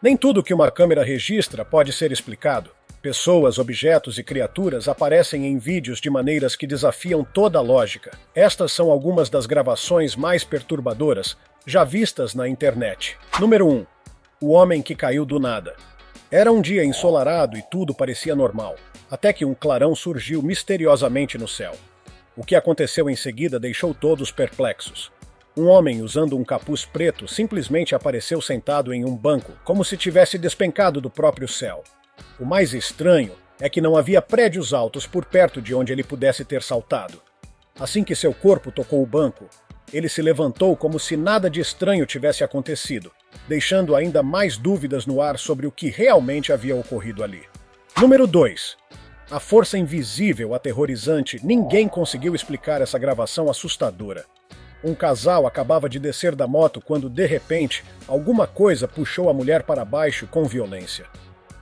Nem tudo que uma câmera registra pode ser explicado. Pessoas, objetos e criaturas aparecem em vídeos de maneiras que desafiam toda a lógica. Estas são algumas das gravações mais perturbadoras já vistas na internet. Número 1. O homem que caiu do nada. Era um dia ensolarado e tudo parecia normal, até que um clarão surgiu misteriosamente no céu. O que aconteceu em seguida deixou todos perplexos. Um homem usando um capuz preto simplesmente apareceu sentado em um banco, como se tivesse despencado do próprio céu. O mais estranho é que não havia prédios altos por perto de onde ele pudesse ter saltado. Assim que seu corpo tocou o banco, ele se levantou como se nada de estranho tivesse acontecido, deixando ainda mais dúvidas no ar sobre o que realmente havia ocorrido ali. Número 2. A força invisível aterrorizante. Ninguém conseguiu explicar essa gravação assustadora. Um casal acabava de descer da moto quando, de repente, alguma coisa puxou a mulher para baixo com violência.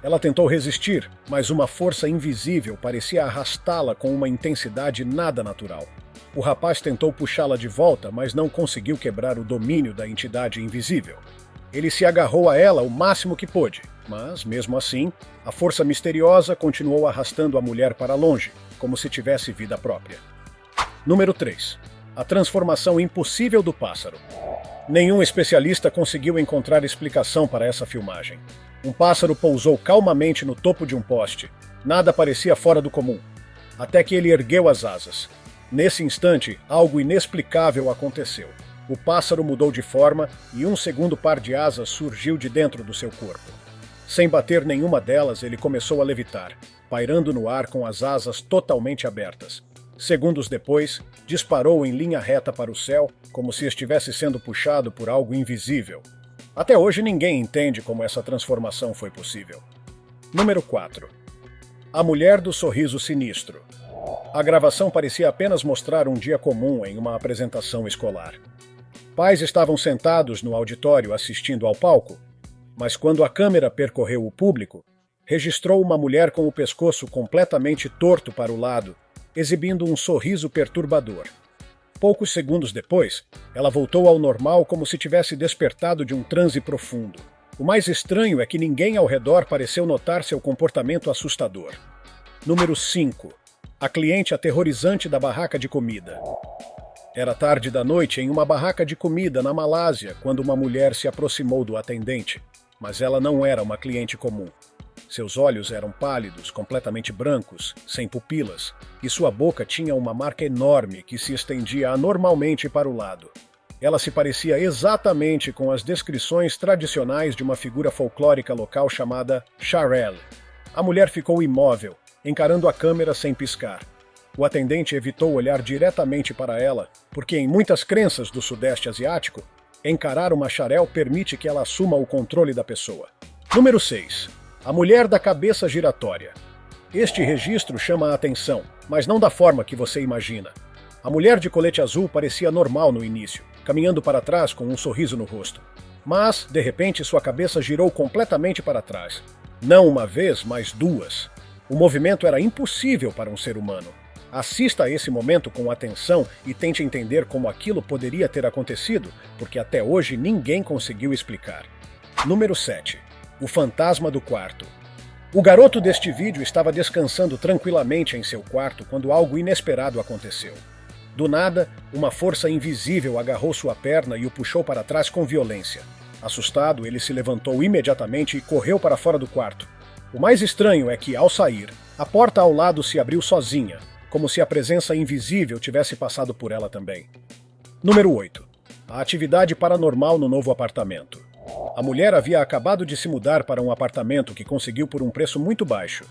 Ela tentou resistir, mas uma força invisível parecia arrastá-la com uma intensidade nada natural. O rapaz tentou puxá-la de volta, mas não conseguiu quebrar o domínio da entidade invisível. Ele se agarrou a ela o máximo que pôde, mas, mesmo assim, a força misteriosa continuou arrastando a mulher para longe, como se tivesse vida própria. Número 3. A transformação impossível do pássaro. Nenhum especialista conseguiu encontrar explicação para essa filmagem. Um pássaro pousou calmamente no topo de um poste. Nada parecia fora do comum. Até que ele ergueu as asas. Nesse instante, algo inexplicável aconteceu. O pássaro mudou de forma e um segundo par de asas surgiu de dentro do seu corpo. Sem bater nenhuma delas, ele começou a levitar, pairando no ar com as asas totalmente abertas. Segundos depois, disparou em linha reta para o céu, como se estivesse sendo puxado por algo invisível. Até hoje ninguém entende como essa transformação foi possível. Número 4. A mulher do sorriso sinistro. A gravação parecia apenas mostrar um dia comum em uma apresentação escolar. Pais estavam sentados no auditório assistindo ao palco, mas quando a câmera percorreu o público, registrou uma mulher com o pescoço completamente torto para o lado, exibindo um sorriso perturbador. Poucos segundos depois, ela voltou ao normal como se tivesse despertado de um transe profundo. O mais estranho é que ninguém ao redor pareceu notar seu comportamento assustador. Número 5. A cliente aterrorizante da barraca de comida. Era tarde da noite em uma barraca de comida na Malásia quando uma mulher se aproximou do atendente, mas ela não era uma cliente comum. Seus olhos eram pálidos, completamente brancos, sem pupilas, e sua boca tinha uma marca enorme que se estendia anormalmente para o lado. Ela se parecia exatamente com as descrições tradicionais de uma figura folclórica local chamada Charel. A mulher ficou imóvel, encarando a câmera sem piscar. O atendente evitou olhar diretamente para ela, porque em muitas crenças do Sudeste Asiático, encarar uma Charel permite que ela assuma o controle da pessoa. Número 6. A mulher da cabeça giratória. Este registro chama a atenção, mas não da forma que você imagina. A mulher de colete azul parecia normal no início, caminhando para trás com um sorriso no rosto. Mas, de repente, sua cabeça girou completamente para trás. Não uma vez, mas duas. O movimento era impossível para um ser humano. Assista a esse momento com atenção e tente entender como aquilo poderia ter acontecido, porque até hoje ninguém conseguiu explicar. Número 7. O fantasma do quarto. O garoto deste vídeo estava descansando tranquilamente em seu quarto quando algo inesperado aconteceu. Do nada, uma força invisível agarrou sua perna e o puxou para trás com violência. Assustado, ele se levantou imediatamente e correu para fora do quarto. O mais estranho é que, ao sair, a porta ao lado se abriu sozinha, como se a presença invisível tivesse passado por ela também. Número 8. A atividade paranormal no novo apartamento. A mulher havia acabado de se mudar para um apartamento que conseguiu por um preço muito baixo.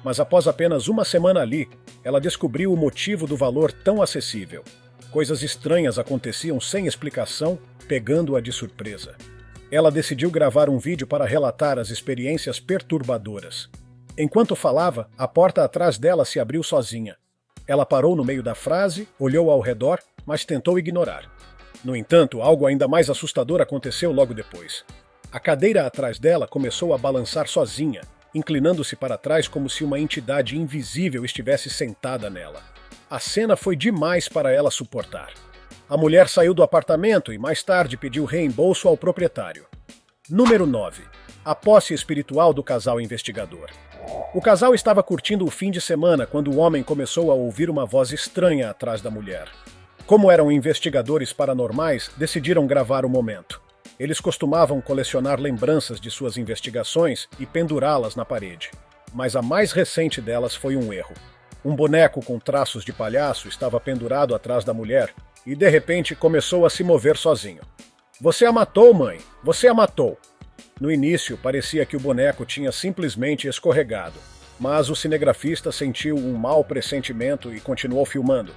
Mas após apenas uma semana ali, ela descobriu o motivo do valor tão acessível. Coisas estranhas aconteciam sem explicação, pegando-a de surpresa. Ela decidiu gravar um vídeo para relatar as experiências perturbadoras. Enquanto falava, a porta atrás dela se abriu sozinha. Ela parou no meio da frase, olhou ao redor, mas tentou ignorar. No entanto, algo ainda mais assustador aconteceu logo depois. A cadeira atrás dela começou a balançar sozinha, inclinando-se para trás como se uma entidade invisível estivesse sentada nela. A cena foi demais para ela suportar. A mulher saiu do apartamento e mais tarde pediu reembolso ao proprietário. Número 9. A posse espiritual do casal investigador. O casal estava curtindo o fim de semana quando o homem começou a ouvir uma voz estranha atrás da mulher. Como eram investigadores paranormais, decidiram gravar o momento. Eles costumavam colecionar lembranças de suas investigações e pendurá-las na parede. Mas a mais recente delas foi um erro. Um boneco com traços de palhaço estava pendurado atrás da mulher e, de repente, começou a se mover sozinho. "Você a matou, mãe! Você a matou!" No início, parecia que o boneco tinha simplesmente escorregado, mas o cinegrafista sentiu um mau pressentimento e continuou filmando.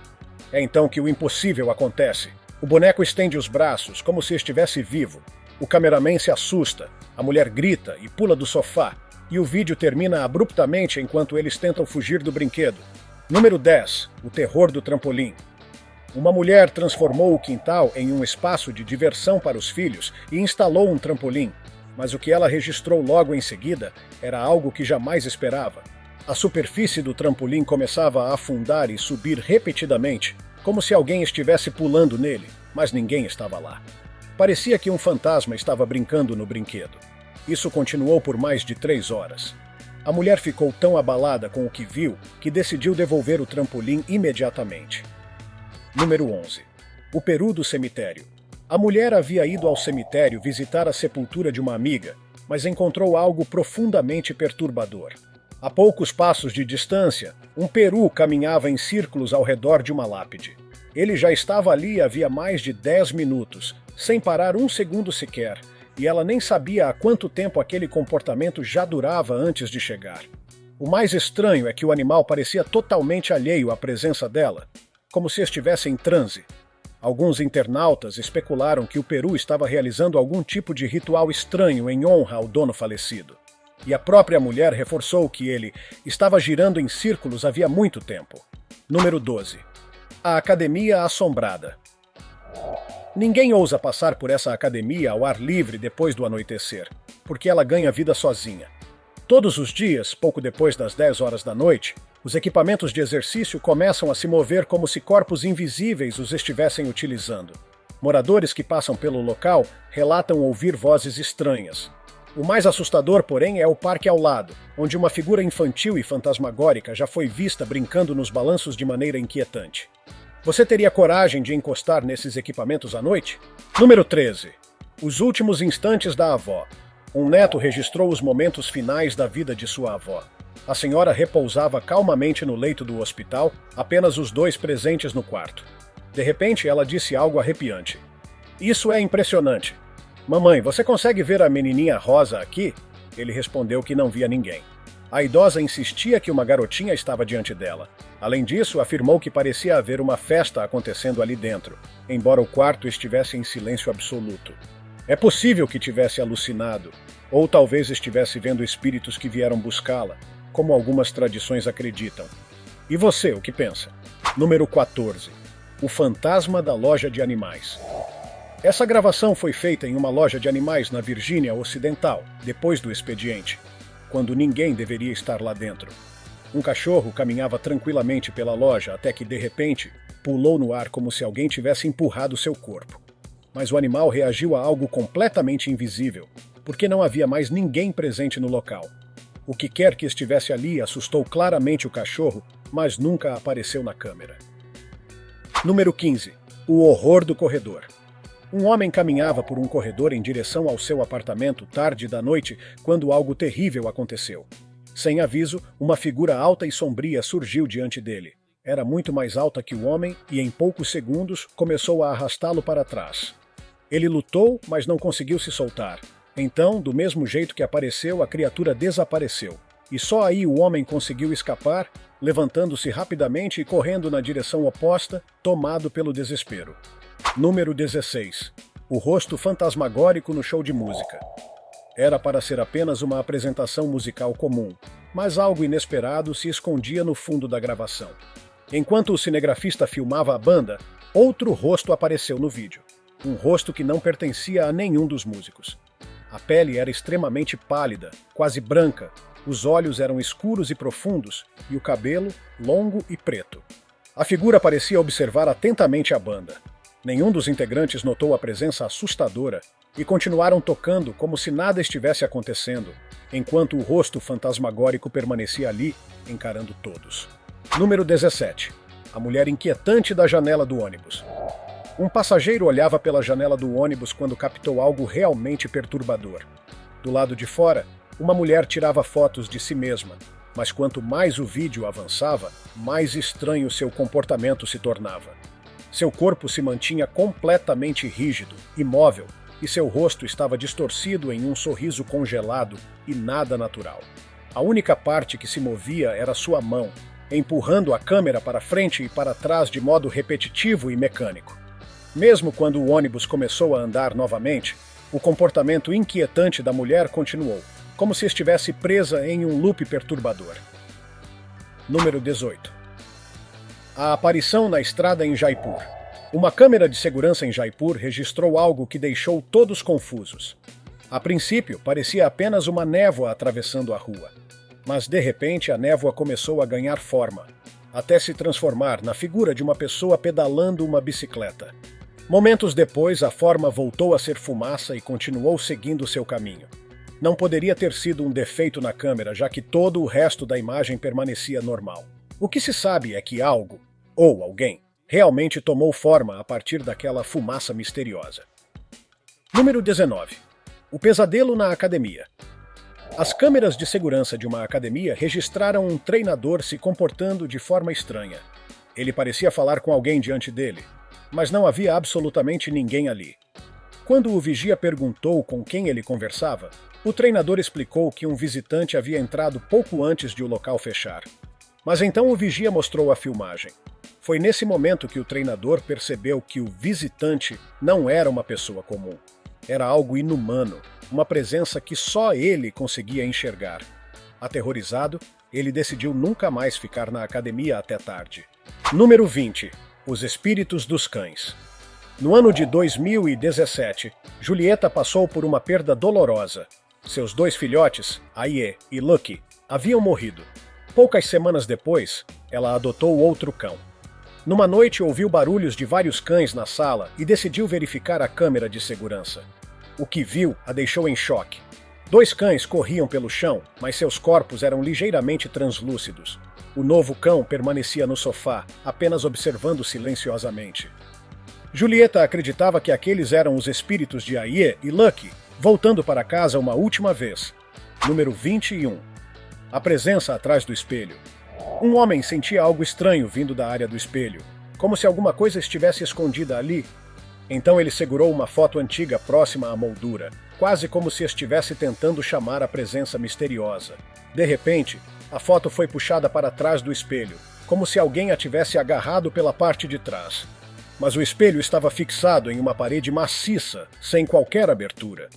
É então que o impossível acontece. O boneco estende os braços, como se estivesse vivo. O cameraman se assusta, a mulher grita e pula do sofá, e o vídeo termina abruptamente enquanto eles tentam fugir do brinquedo. Número 10. O terror do trampolim. Uma mulher transformou o quintal em um espaço de diversão para os filhos e instalou um trampolim. Mas o que ela registrou logo em seguida era algo que jamais esperava. A superfície do trampolim começava a afundar e subir repetidamente, como se alguém estivesse pulando nele, mas ninguém estava lá. Parecia que um fantasma estava brincando no brinquedo. Isso continuou por mais de 3 horas. A mulher ficou tão abalada com o que viu que decidiu devolver o trampolim imediatamente. Número 11. O peru do cemitério. A mulher havia ido ao cemitério visitar a sepultura de uma amiga, mas encontrou algo profundamente perturbador. A poucos passos de distância, um peru caminhava em círculos ao redor de uma lápide. Ele já estava ali havia mais de 10 minutos, sem parar um segundo sequer, e ela nem sabia há quanto tempo aquele comportamento já durava antes de chegar. O mais estranho é que o animal parecia totalmente alheio à presença dela, como se estivesse em transe. Alguns internautas especularam que o peru estava realizando algum tipo de ritual estranho em honra ao dono falecido. E a própria mulher reforçou que ele estava girando em círculos havia muito tempo. Número 12. A Academia Assombrada. Ninguém ousa passar por essa academia ao ar livre depois do anoitecer, porque ela ganha vida sozinha. Todos os dias, pouco depois das 10 horas da noite, os equipamentos de exercício começam a se mover como se corpos invisíveis os estivessem utilizando. Moradores que passam pelo local relatam ouvir vozes estranhas. O mais assustador, porém, é o parque ao lado, onde uma figura infantil e fantasmagórica já foi vista brincando nos balanços de maneira inquietante. Você teria coragem de encostar nesses equipamentos à noite? Número 13. Os últimos instantes da avó. Um neto registrou os momentos finais da vida de sua avó. A senhora repousava calmamente no leito do hospital, apenas os dois presentes no quarto. De repente, ela disse algo arrepiante. "Isso é impressionante. Mamãe, você consegue ver a menininha rosa aqui?" Ele respondeu que não via ninguém. A idosa insistia que uma garotinha estava diante dela. Além disso, afirmou que parecia haver uma festa acontecendo ali dentro, embora o quarto estivesse em silêncio absoluto. É possível que tivesse alucinado, ou talvez estivesse vendo espíritos que vieram buscá-la, como algumas tradições acreditam. E você, o que pensa? Número 14. O fantasma da loja de animais. Essa gravação foi feita em uma loja de animais na Virgínia Ocidental, depois do expediente, quando ninguém deveria estar lá dentro. Um cachorro caminhava tranquilamente pela loja até que, de repente, pulou no ar como se alguém tivesse empurrado seu corpo. Mas o animal reagiu a algo completamente invisível, porque não havia mais ninguém presente no local. O que quer que estivesse ali assustou claramente o cachorro, mas nunca apareceu na câmera. Número 15. O horror do corredor. Um homem caminhava por um corredor em direção ao seu apartamento tarde da noite quando algo terrível aconteceu. Sem aviso, uma figura alta e sombria surgiu diante dele. Era muito mais alta que o homem e, em poucos segundos, começou a arrastá-lo para trás. Ele lutou, mas não conseguiu se soltar. Então, do mesmo jeito que apareceu, a criatura desapareceu. E só aí o homem conseguiu escapar, levantando-se rapidamente e correndo na direção oposta, tomado pelo desespero. Número 16. O rosto fantasmagórico no show de música. Era para ser apenas uma apresentação musical comum, mas algo inesperado se escondia no fundo da gravação. Enquanto o cinegrafista filmava a banda, outro rosto apareceu no vídeo. Um rosto que não pertencia a nenhum dos músicos. A pele era extremamente pálida, quase branca, os olhos eram escuros e profundos, e o cabelo longo e preto. A figura parecia observar atentamente a banda. Nenhum dos integrantes notou a presença assustadora e continuaram tocando como se nada estivesse acontecendo, enquanto o rosto fantasmagórico permanecia ali, encarando todos. Número 17. A mulher inquietante da janela do ônibus. Um passageiro olhava pela janela do ônibus quando captou algo realmente perturbador. Do lado de fora, uma mulher tirava fotos de si mesma, mas quanto mais o vídeo avançava, mais estranho seu comportamento se tornava. Seu corpo se mantinha completamente rígido, imóvel, e seu rosto estava distorcido em um sorriso congelado e nada natural. A única parte que se movia era sua mão, empurrando a câmera para frente e para trás de modo repetitivo e mecânico. Mesmo quando o ônibus começou a andar novamente, o comportamento inquietante da mulher continuou, como se estivesse presa em um loop perturbador. Número 18. A aparição na estrada em Jaipur. Uma câmera de segurança em Jaipur registrou algo que deixou todos confusos. A princípio, parecia apenas uma névoa atravessando a rua. Mas, de repente, a névoa começou a ganhar forma, até se transformar na figura de uma pessoa pedalando uma bicicleta. Momentos depois, a forma voltou a ser fumaça e continuou seguindo seu caminho. Não poderia ter sido um defeito na câmera, já que todo o resto da imagem permanecia normal. O que se sabe é que algo, ou alguém, realmente tomou forma a partir daquela fumaça misteriosa. Número 19. O pesadelo na academia. As câmeras de segurança de uma academia registraram um treinador se comportando de forma estranha. Ele parecia falar com alguém diante dele, mas não havia absolutamente ninguém ali. Quando o vigia perguntou com quem ele conversava, o treinador explicou que um visitante havia entrado pouco antes de o local fechar. Mas então o vigia mostrou a filmagem. Foi nesse momento que o treinador percebeu que o visitante não era uma pessoa comum. Era algo inumano, uma presença que só ele conseguia enxergar. Aterrorizado, ele decidiu nunca mais ficar na academia até tarde. Número 20. Os espíritos dos cães. No ano de 2017, Julieta passou por uma perda dolorosa. Seus dois filhotes, Aie e Lucky, haviam morrido. Poucas semanas depois, ela adotou outro cão. Numa noite, ouviu barulhos de vários cães na sala e decidiu verificar a câmera de segurança. O que viu a deixou em choque. 2 cães corriam pelo chão, mas seus corpos eram ligeiramente translúcidos. O novo cão permanecia no sofá, apenas observando silenciosamente. Julieta acreditava que aqueles eram os espíritos de Aie e Lucky, voltando para casa uma última vez. Número 21. A presença atrás do espelho. Um homem sentia algo estranho vindo da área do espelho, como se alguma coisa estivesse escondida ali. Então ele segurou uma foto antiga próxima à moldura, quase como se estivesse tentando chamar a presença misteriosa. De repente, a foto foi puxada para trás do espelho, como se alguém a tivesse agarrado pela parte de trás. Mas o espelho estava fixado em uma parede maciça, sem qualquer abertura.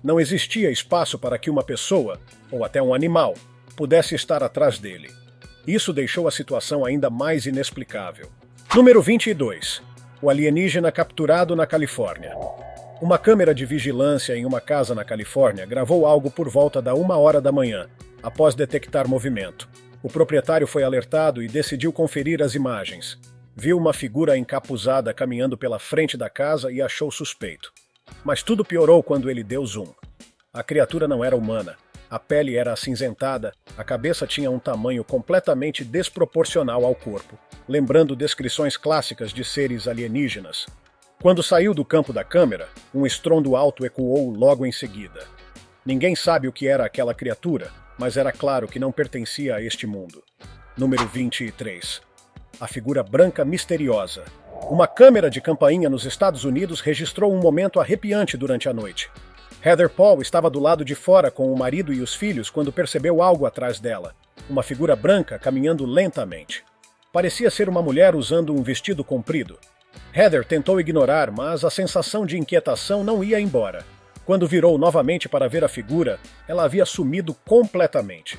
Não existia espaço para que uma pessoa, ou até um animal, pudesse estar atrás dele. Isso deixou a situação ainda mais inexplicável. Número 22. O alienígena capturado na Califórnia. Uma câmera de vigilância em uma casa na Califórnia gravou algo por volta da 1h da manhã, após detectar movimento. O proprietário foi alertado e decidiu conferir as imagens. Viu uma figura encapuzada caminhando pela frente da casa e achou suspeito. Mas tudo piorou quando ele deu zoom. A criatura não era humana. A pele era acinzentada, a cabeça tinha um tamanho completamente desproporcional ao corpo, lembrando descrições clássicas de seres alienígenas. Quando saiu do campo da câmera, um estrondo alto ecoou logo em seguida. Ninguém sabe o que era aquela criatura, mas era claro que não pertencia a este mundo. Número 23. A figura branca misteriosa. Uma câmera de campainha nos Estados Unidos registrou um momento arrepiante durante a noite. Heather Paul estava do lado de fora com o marido e os filhos quando percebeu algo atrás dela. Uma figura branca caminhando lentamente. Parecia ser uma mulher usando um vestido comprido. Heather tentou ignorar, mas a sensação de inquietação não ia embora. Quando virou novamente para ver a figura, ela havia sumido completamente.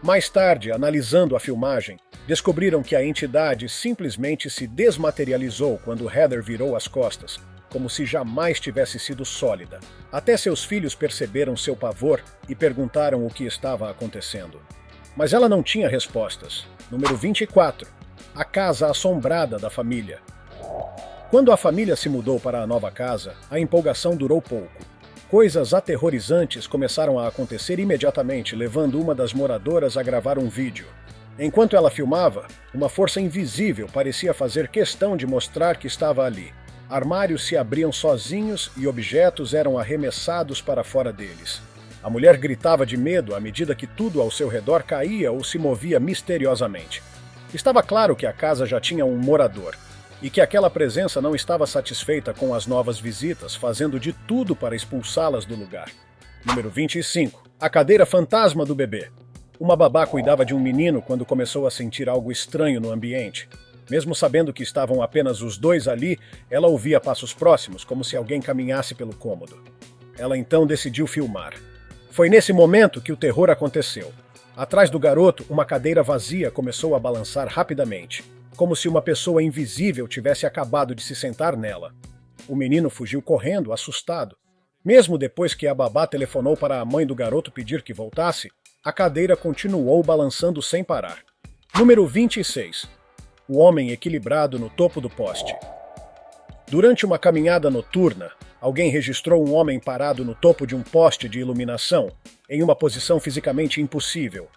Mais tarde, analisando a filmagem, descobriram que a entidade simplesmente se desmaterializou quando Heather virou as costas, como se jamais tivesse sido sólida. Até seus filhos perceberam seu pavor e perguntaram o que estava acontecendo. Mas ela não tinha respostas. Número 24. A casa assombrada da família. Quando a família se mudou para a nova casa, a empolgação durou pouco. Coisas aterrorizantes começaram a acontecer imediatamente, levando uma das moradoras a gravar um vídeo. Enquanto ela filmava, uma força invisível parecia fazer questão de mostrar que estava ali. Armários se abriam sozinhos e objetos eram arremessados para fora deles. A mulher gritava de medo à medida que tudo ao seu redor caía ou se movia misteriosamente. Estava claro que a casa já tinha um morador, e que aquela presença não estava satisfeita com as novas visitas, fazendo de tudo para expulsá-las do lugar. Número 25. A cadeira fantasma do bebê. Uma babá cuidava de um menino quando começou a sentir algo estranho no ambiente. Mesmo sabendo que estavam apenas os dois ali, ela ouvia passos próximos, como se alguém caminhasse pelo cômodo. Ela então decidiu filmar. Foi nesse momento que o terror aconteceu. Atrás do garoto, uma cadeira vazia começou a balançar rapidamente, como se uma pessoa invisível tivesse acabado de se sentar nela. O menino fugiu correndo, assustado. Mesmo depois que a babá telefonou para a mãe do garoto pedir que voltasse, a cadeira continuou balançando sem parar. Número 26. O homem equilibrado no topo do poste. Durante uma caminhada noturna, alguém registrou um homem parado no topo de um poste de iluminação, em uma posição fisicamente impossível.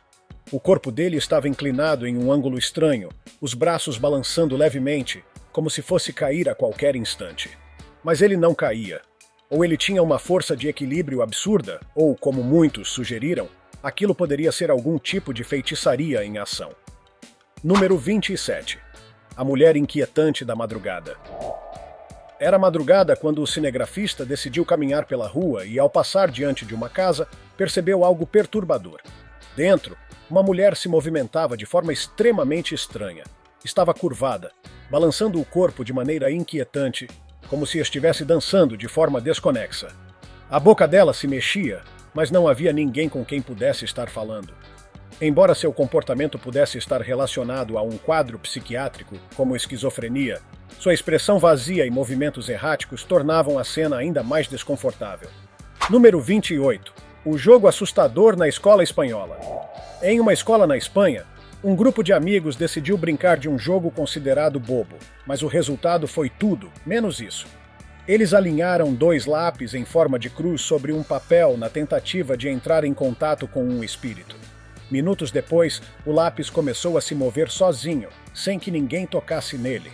O corpo dele estava inclinado em um ângulo estranho, os braços balançando levemente, como se fosse cair a qualquer instante. Mas ele não caía. Ou ele tinha uma força de equilíbrio absurda, ou, como muitos sugeriram, aquilo poderia ser algum tipo de feitiçaria em ação. Número 27. A mulher inquietante da madrugada. Era madrugada quando o cinegrafista decidiu caminhar pela rua e, ao passar diante de uma casa, percebeu algo perturbador. Dentro, uma mulher se movimentava de forma extremamente estranha. Estava curvada, balançando o corpo de maneira inquietante, como se estivesse dançando de forma desconexa. A boca dela se mexia, mas não havia ninguém com quem pudesse estar falando. Embora seu comportamento pudesse estar relacionado a um quadro psiquiátrico, como esquizofrenia, sua expressão vazia e movimentos erráticos tornavam a cena ainda mais desconfortável. Número 28. O jogo assustador na escola espanhola. Em uma escola na Espanha, um grupo de amigos decidiu brincar de um jogo considerado bobo, mas o resultado foi tudo, menos isso. Eles alinharam 2 lápis em forma de cruz sobre um papel na tentativa de entrar em contato com um espírito. Minutos depois, o lápis começou a se mover sozinho, sem que ninguém tocasse nele.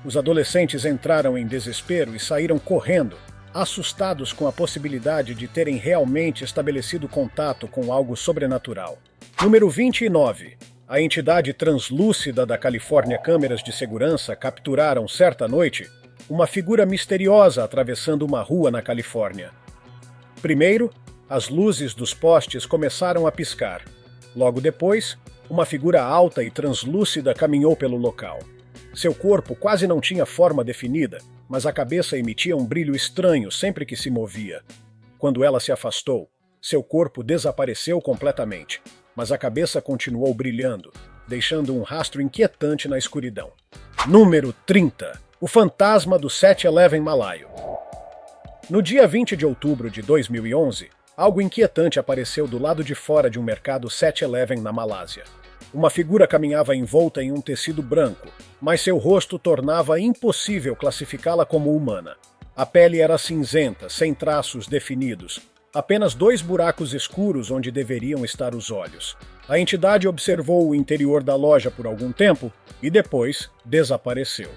Os adolescentes entraram em desespero e saíram correndo, assustados com a possibilidade de terem realmente estabelecido contato com algo sobrenatural. Número 29. A entidade translúcida da Califórnia. Câmeras de segurança capturaram, certa noite, uma figura misteriosa atravessando uma rua na Califórnia. Primeiro, as luzes dos postes começaram a piscar. Logo depois, uma figura alta e translúcida caminhou pelo local. Seu corpo quase não tinha forma definida, mas a cabeça emitia um brilho estranho sempre que se movia. Quando ela se afastou, seu corpo desapareceu completamente, mas a cabeça continuou brilhando, deixando um rastro inquietante na escuridão. Número 30. O fantasma do 7-Eleven malaio. No dia 20 de outubro de 2011, algo inquietante apareceu do lado de fora de um mercado 7-Eleven na Malásia. Uma figura caminhava envolta em um tecido branco, mas seu rosto tornava impossível classificá-la como humana. A pele era cinzenta, sem traços definidos, apenas 2 buracos escuros onde deveriam estar os olhos. A entidade observou o interior da loja por algum tempo e depois desapareceu.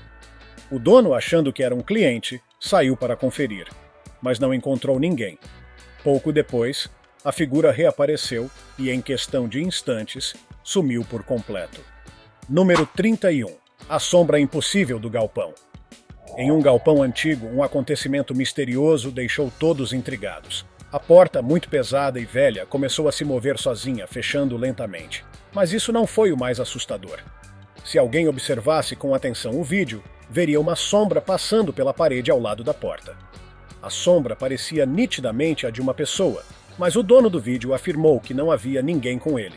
O dono, achando que era um cliente, saiu para conferir, mas não encontrou ninguém. Pouco depois, a figura reapareceu e, em questão de instantes, sumiu por completo. Número 31. A sombra impossível do galpão. Em um galpão antigo, um acontecimento misterioso deixou todos intrigados. A porta, muito pesada e velha, começou a se mover sozinha, fechando lentamente. Mas isso não foi o mais assustador. Se alguém observasse com atenção o vídeo, veria uma sombra passando pela parede ao lado da porta. A sombra parecia nitidamente a de uma pessoa, mas o dono do vídeo afirmou que não havia ninguém com ele,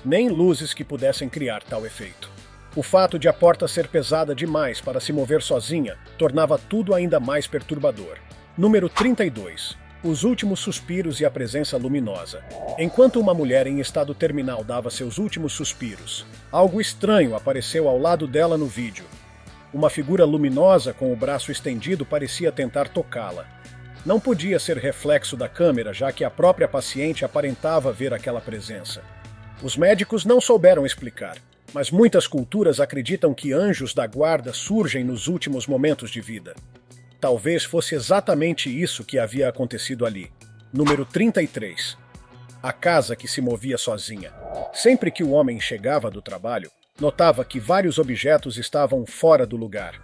nem luzes que pudessem criar tal efeito. O fato de a porta ser pesada demais para se mover sozinha tornava tudo ainda mais perturbador. Número 32. Os últimos suspiros e a presença luminosa. Enquanto uma mulher em estado terminal dava seus últimos suspiros, algo estranho apareceu ao lado dela no vídeo. Uma figura luminosa com o braço estendido parecia tentar tocá-la. Não podia ser reflexo da câmera, já que a própria paciente aparentava ver aquela presença. Os médicos não souberam explicar, mas muitas culturas acreditam que anjos da guarda surgem nos últimos momentos de vida. Talvez fosse exatamente isso que havia acontecido ali. Número 33. A casa que se movia sozinha. Sempre que o homem chegava do trabalho, notava que vários objetos estavam fora do lugar.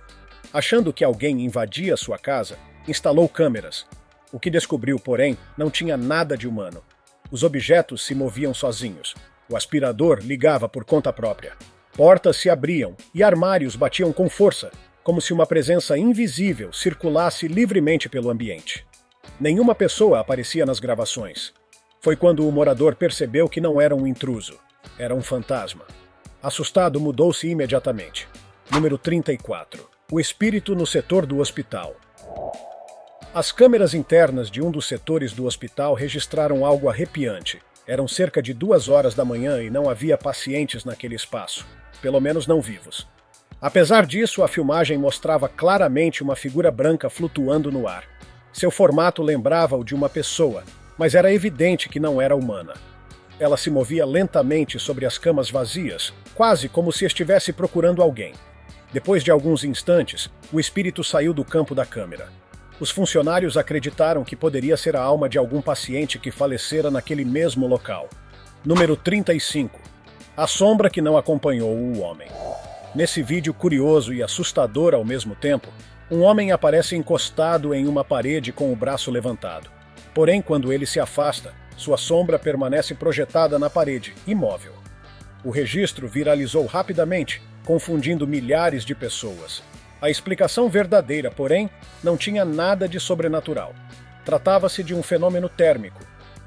Achando que alguém invadia sua casa, instalou câmeras. O que descobriu, porém, não tinha nada de humano. Os objetos se moviam sozinhos. O aspirador ligava por conta própria. Portas se abriam e armários batiam com força, como se uma presença invisível circulasse livremente pelo ambiente. Nenhuma pessoa aparecia nas gravações. Foi quando o morador percebeu que não era um intruso, era um fantasma. Assustado, mudou-se imediatamente. Número 34. O espírito no setor do hospital. As câmeras internas de um dos setores do hospital registraram algo arrepiante. Eram cerca de 2 horas da manhã e não havia pacientes naquele espaço, pelo menos não vivos. Apesar disso, a filmagem mostrava claramente uma figura branca flutuando no ar. Seu formato lembrava o de uma pessoa, mas era evidente que não era humana. Ela se movia lentamente sobre as camas vazias, quase como se estivesse procurando alguém. Depois de alguns instantes, o espírito saiu do campo da câmera. Os funcionários acreditaram que poderia ser a alma de algum paciente que falecera naquele mesmo local. Número 35. A sombra que não acompanhou o homem. Nesse vídeo curioso e assustador ao mesmo tempo, um homem aparece encostado em uma parede com o braço levantado. Porém, quando ele se afasta, sua sombra permanece projetada na parede, imóvel. O registro viralizou rapidamente, confundindo milhares de pessoas. A explicação verdadeira, porém, não tinha nada de sobrenatural. Tratava-se de um fenômeno térmico.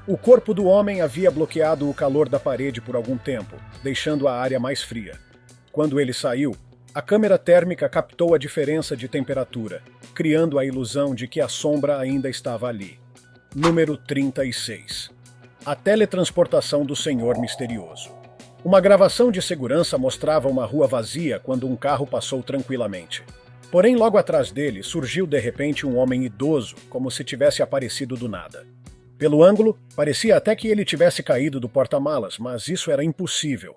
O corpo do homem havia bloqueado o calor da parede por algum tempo, deixando a área mais fria. Quando ele saiu, a câmera térmica captou a diferença de temperatura, criando a ilusão de que a sombra ainda estava ali. Número 36. A teletransportação do Senhor Misterioso. Uma gravação de segurança mostrava uma rua vazia quando um carro passou tranquilamente. Porém, logo atrás dele, surgiu de repente um homem idoso, como se tivesse aparecido do nada. Pelo ângulo, parecia até que ele tivesse caído do porta-malas, mas isso era impossível.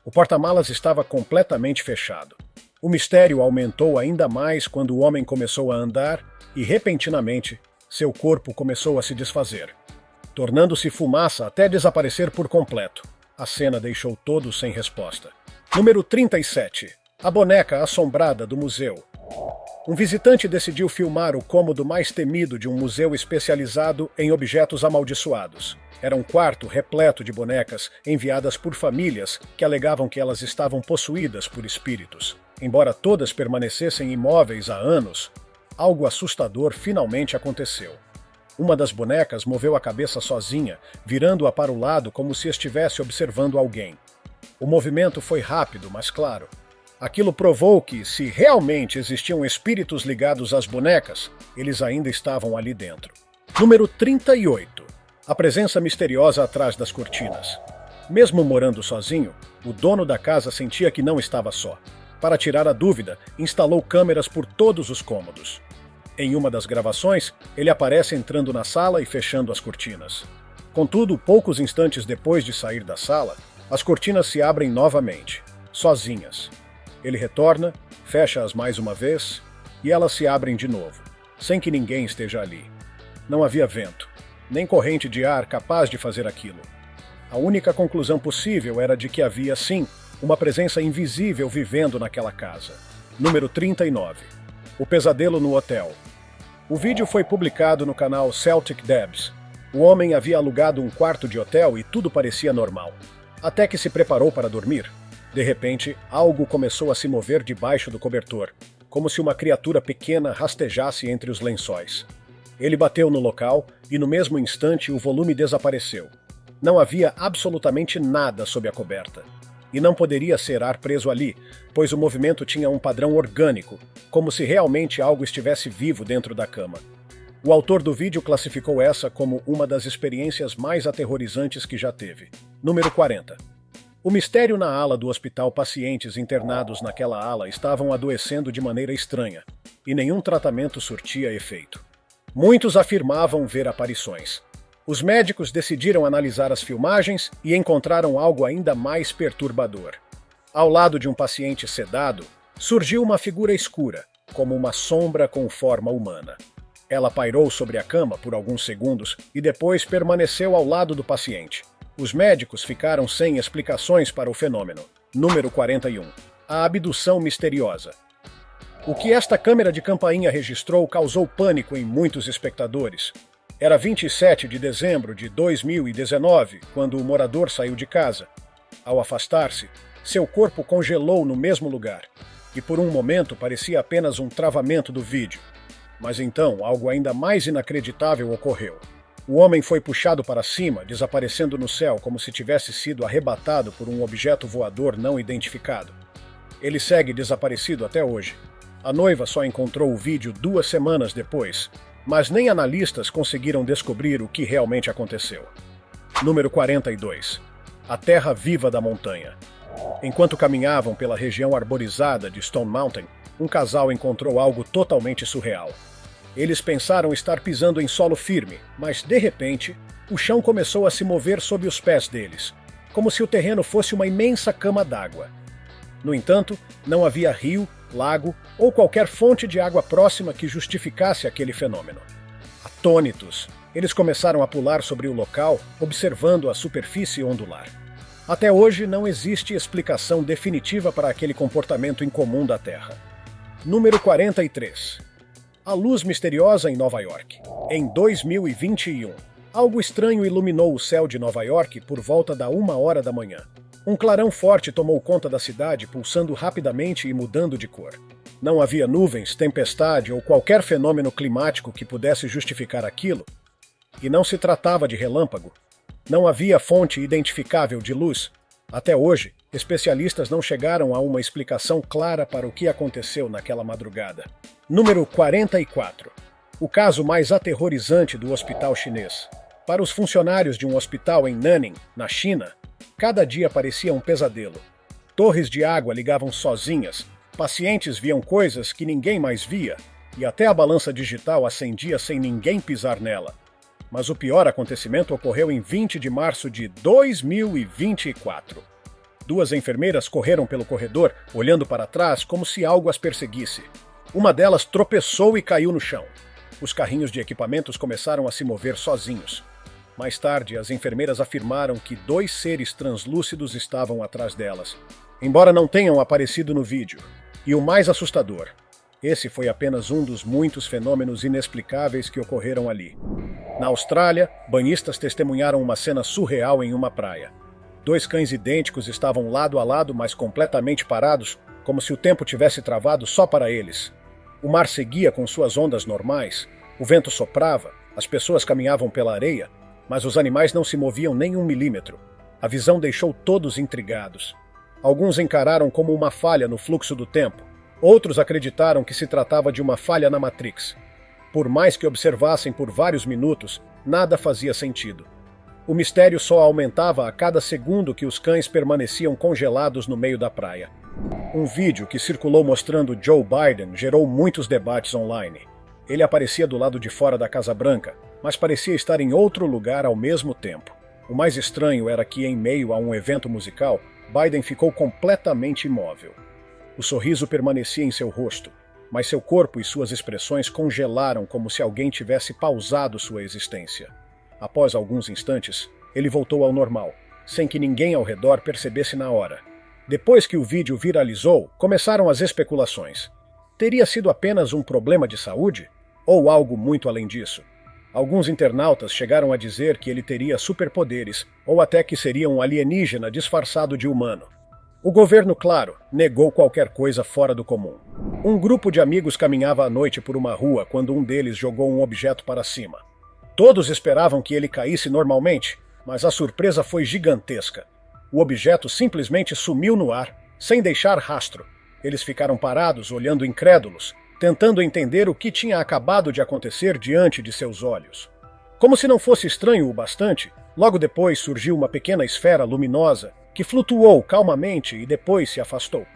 O porta-malas estava completamente fechado. O mistério aumentou ainda mais quando o homem começou a andar e, repentinamente, seu corpo começou a se desfazer, tornando-se fumaça até desaparecer por completo. A cena deixou todos sem resposta. Número 37. A boneca assombrada do museu. Um visitante decidiu filmar o cômodo mais temido de um museu especializado em objetos amaldiçoados. Era um quarto repleto de bonecas enviadas por famílias que alegavam que elas estavam possuídas por espíritos. Embora todas permanecessem imóveis há anos, algo assustador finalmente aconteceu. Uma das bonecas moveu a cabeça sozinha, virando-a para o lado como se estivesse observando alguém. O movimento foi rápido, mas claro. Aquilo provou que, se realmente existiam espíritos ligados às bonecas, eles ainda estavam ali dentro. Número 38. A presença misteriosa atrás das cortinas. Mesmo morando sozinho, o dono da casa sentia que não estava só. Para tirar a dúvida, instalou câmeras por todos os cômodos. Em uma das gravações, ele aparece entrando na sala e fechando as cortinas. Contudo, poucos instantes depois de sair da sala, as cortinas se abrem novamente, sozinhas. Ele retorna, fecha-as mais uma vez, e elas se abrem de novo, sem que ninguém esteja ali. Não havia vento, nem corrente de ar capaz de fazer aquilo. A única conclusão possível era de que havia, sim, uma presença invisível vivendo naquela casa. Número 39. O pesadelo no hotel. O vídeo foi publicado no canal Celtic Debs. O homem havia alugado um quarto de hotel e tudo parecia normal. Até que se preparou para dormir. De repente, algo começou a se mover debaixo do cobertor, como se uma criatura pequena rastejasse entre os lençóis. Ele bateu no local e, no mesmo instante, o volume desapareceu. Não havia absolutamente nada sob a coberta. E não poderia ser ar preso ali, pois o movimento tinha um padrão orgânico, como se realmente algo estivesse vivo dentro da cama. O autor do vídeo classificou essa como uma das experiências mais aterrorizantes que já teve. Número 40. O mistério na ala do hospital, pacientes internados naquela ala estavam adoecendo de maneira estranha, e nenhum tratamento surtia efeito. Muitos afirmavam ver aparições. Os médicos decidiram analisar as filmagens e encontraram algo ainda mais perturbador. Ao lado de um paciente sedado, surgiu uma figura escura, como uma sombra com forma humana. Ela pairou sobre a cama por alguns segundos e depois permaneceu ao lado do paciente. Os médicos ficaram sem explicações para o fenômeno. Número 41. A abdução misteriosa. O que esta câmera de campainha registrou causou pânico em muitos espectadores. Era 27 de dezembro de 2019, quando o morador saiu de casa. Ao afastar-se, seu corpo congelou no mesmo lugar, e por um momento parecia apenas um travamento do vídeo. Mas então, algo ainda mais inacreditável ocorreu. O homem foi puxado para cima, desaparecendo no céu como se tivesse sido arrebatado por um objeto voador não identificado. Ele segue desaparecido até hoje. A noiva só encontrou o vídeo 2 semanas depois, mas nem analistas conseguiram descobrir o que realmente aconteceu. Número 42. A terra viva da montanha. Enquanto caminhavam pela região arborizada de Stone Mountain, um casal encontrou algo totalmente surreal. Eles pensaram estar pisando em solo firme, mas, de repente, o chão começou a se mover sob os pés deles, como se o terreno fosse uma imensa cama d'água. No entanto, não havia rio, lago ou qualquer fonte de água próxima que justificasse aquele fenômeno. Atônitos, eles começaram a pular sobre o local, observando a superfície ondular. Até hoje, não existe explicação definitiva para aquele comportamento incomum da Terra. Número 43. A luz misteriosa em Nova York. Em 2021, algo estranho iluminou o céu de Nova York por volta da 1h da manhã. Um clarão forte tomou conta da cidade, pulsando rapidamente e mudando de cor. Não havia nuvens, tempestade ou qualquer fenômeno climático que pudesse justificar aquilo, e não se tratava de relâmpago. Não havia fonte identificável de luz. Até hoje, especialistas não chegaram a uma explicação clara para o que aconteceu naquela madrugada. Número 44. O caso mais aterrorizante do hospital chinês. Para os funcionários de um hospital em Nanning, na China, cada dia parecia um pesadelo. Torres de água ligavam sozinhas, pacientes viam coisas que ninguém mais via, e até a balança digital acendia sem ninguém pisar nela. Mas o pior acontecimento ocorreu em 20 de março de 2024. 2 enfermeiras correram pelo corredor, olhando para trás como se algo as perseguisse. Uma delas tropeçou e caiu no chão. Os carrinhos de equipamentos começaram a se mover sozinhos. Mais tarde, as enfermeiras afirmaram que 2 seres translúcidos estavam atrás delas, embora não tenham aparecido no vídeo. E o mais assustador, esse foi apenas um dos muitos fenômenos inexplicáveis que ocorreram ali. Na Austrália, banhistas testemunharam uma cena surreal em uma praia. 2 cães idênticos estavam lado a lado, mas completamente parados, como se o tempo tivesse travado só para eles. O mar seguia com suas ondas normais, o vento soprava, as pessoas caminhavam pela areia, mas os animais não se moviam nem 1 milímetro. A visão deixou todos intrigados. Alguns encararam como uma falha no fluxo do tempo, outros acreditaram que se tratava de uma falha na Matrix. Por mais que observassem por vários minutos, nada fazia sentido. O mistério só aumentava a cada segundo que os cães permaneciam congelados no meio da praia. Um vídeo que circulou mostrando Joe Biden gerou muitos debates online. Ele aparecia do lado de fora da Casa Branca, mas parecia estar em outro lugar ao mesmo tempo. O mais estranho era que, em meio a um evento musical, Biden ficou completamente imóvel. O sorriso permanecia em seu rosto, mas seu corpo e suas expressões congelaram como se alguém tivesse pausado sua existência. Após alguns instantes, ele voltou ao normal, sem que ninguém ao redor percebesse na hora. Depois que o vídeo viralizou, começaram as especulações. Teria sido apenas um problema de saúde? Ou algo muito além disso? Alguns internautas chegaram a dizer que ele teria superpoderes, ou até que seria um alienígena disfarçado de humano. O governo, claro, negou qualquer coisa fora do comum. Um grupo de amigos caminhava à noite por uma rua quando um deles jogou um objeto para cima. Todos esperavam que ele caísse normalmente, mas a surpresa foi gigantesca. O objeto simplesmente sumiu no ar, sem deixar rastro. Eles ficaram parados, olhando incrédulos, tentando entender o que tinha acabado de acontecer diante de seus olhos. Como se não fosse estranho o bastante, logo depois surgiu uma pequena esfera luminosa que flutuou calmamente e depois se afastou.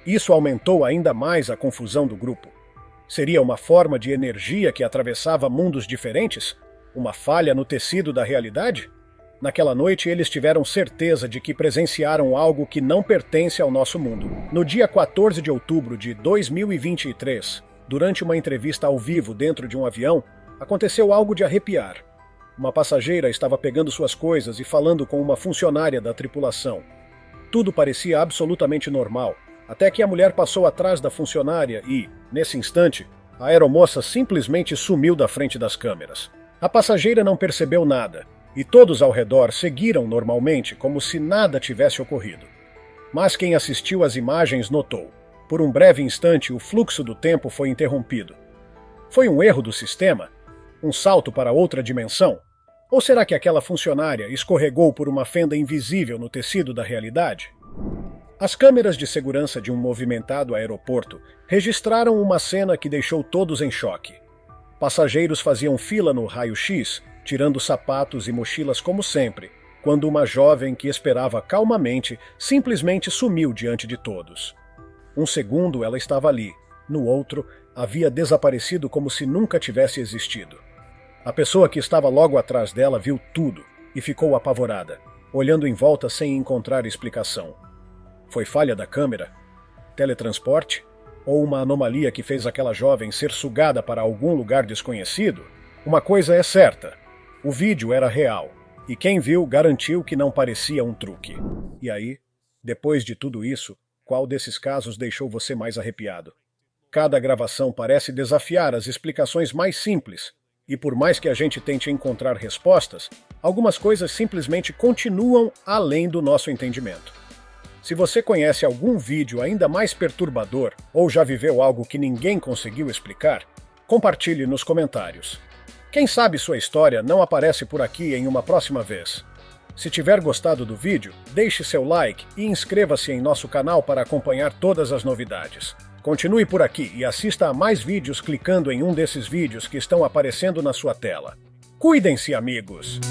Isso aumentou ainda mais a confusão do grupo. Seria uma forma de energia que atravessava mundos diferentes? Uma falha no tecido da realidade? Naquela noite, eles tiveram certeza de que presenciaram algo que não pertence ao nosso mundo. No dia 14 de outubro de 2023, durante uma entrevista ao vivo dentro de um avião, aconteceu algo de arrepiar. Uma passageira estava pegando suas coisas e falando com uma funcionária da tripulação. Tudo parecia absolutamente normal, até que a mulher passou atrás da funcionária e, nesse instante, a aeromoça simplesmente sumiu da frente das câmeras. A passageira não percebeu nada, e todos ao redor seguiram normalmente, como se nada tivesse ocorrido. Mas quem assistiu às imagens notou. Por um breve instante, o fluxo do tempo foi interrompido. Foi um erro do sistema? Um salto para outra dimensão? Ou será que aquela funcionária escorregou por uma fenda invisível no tecido da realidade? As câmeras de segurança de um movimentado aeroporto registraram uma cena que deixou todos em choque. Passageiros faziam fila no raio-x, tirando sapatos e mochilas como sempre, quando uma jovem que esperava calmamente simplesmente sumiu diante de todos. Um segundo ela estava ali, no outro havia desaparecido como se nunca tivesse existido. A pessoa que estava logo atrás dela viu tudo e ficou apavorada, olhando em volta sem encontrar explicação. Foi falha da câmera? Teletransporte? Ou uma anomalia que fez aquela jovem ser sugada para algum lugar desconhecido? Uma coisa é certa: o vídeo era real, e quem viu garantiu que não parecia um truque. E aí, depois de tudo isso, qual desses casos deixou você mais arrepiado? Cada gravação parece desafiar as explicações mais simples, e por mais que a gente tente encontrar respostas, algumas coisas simplesmente continuam além do nosso entendimento. Se você conhece algum vídeo ainda mais perturbador ou já viveu algo que ninguém conseguiu explicar, compartilhe nos comentários. Quem sabe sua história não aparece por aqui em uma próxima vez. Se tiver gostado do vídeo, deixe seu like e inscreva-se em nosso canal para acompanhar todas as novidades. Continue por aqui e assista a mais vídeos clicando em um desses vídeos que estão aparecendo na sua tela. Cuidem-se, amigos!